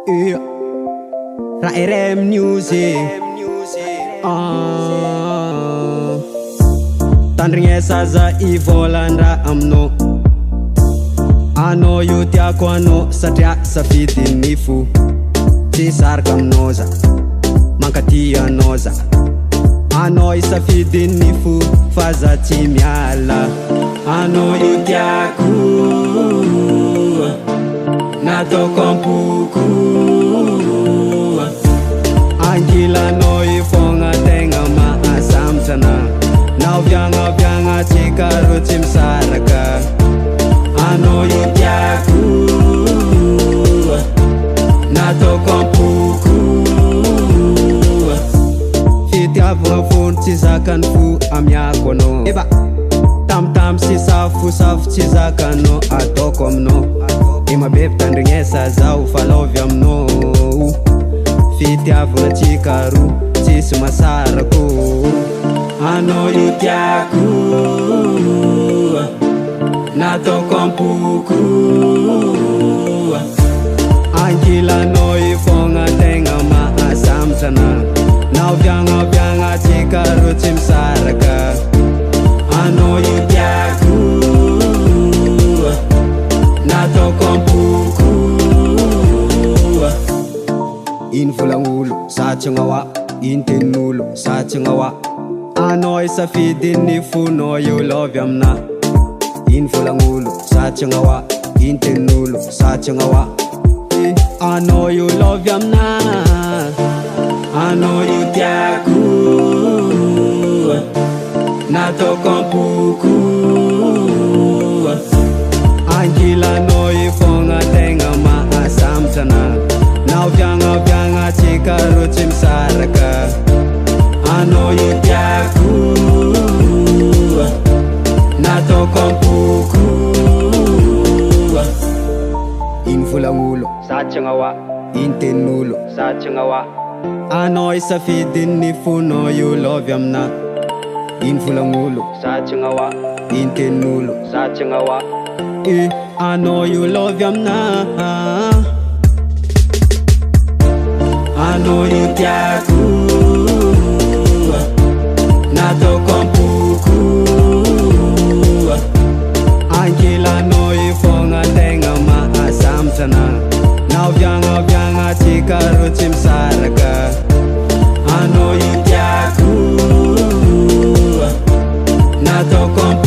Ra RM Music Tandrigna zaza ivolandra aminao. Anao io tiako anao satria safidin'ny fo. Tsy saraka aminao za, mankaty anao za. Anao isafidin'ny fo fa za tsy miala. Anao io tiako nataoko ampoko. Angilanao ifogna tegna mahasamtrana. Naoviagna tsika ro tsy misaraka. Anao io tiako nataoko ampoko. Fitiavagna fony tsy zakany fo amiako anao. Tamtam sy safosafo tsy zakanao ataoko aminao. Mabebe tandrignesa zaho falaovy aminao. Fitiavagna tsika ro tsisy masarako. Anao io tiako nataoko ampoko. Angilanao ifogna tegna mahasamtrana. Naoviagna tsika ro tsy misaraka. Anao io tiako nataoko ampoko. Ino volagn'olo satsagna hoa, ino tenin'olo satsagna hoa. Anao isafidin'ny fonao io lovy amina. Ino volagn'olo satsagna hoa, ino tenin'olo satsagna hoa. Anao io lovy amina. Anao io tiako nataoko ampoko. Angilanao ifogna tegna mahasamtrana. Naoviagna tsika ro tsy misaraka. Anao io tiako nataoko ampoko. Ino volagn'olo satsagna hoa, ino tenin'olo satsagna hoa. Anao isafidin'ny fonao io lovy amina. Ino volagn'olo satsagna hoa, ino tenin'olo satsagna hoa. Anao io lovy amina. Anao io tiako nataoko ampoko. Angilanao ifogna tegna mahasamtrana. Naoviagna tsika ro tsy misaraka. Anao io tiako nataoko ampoko.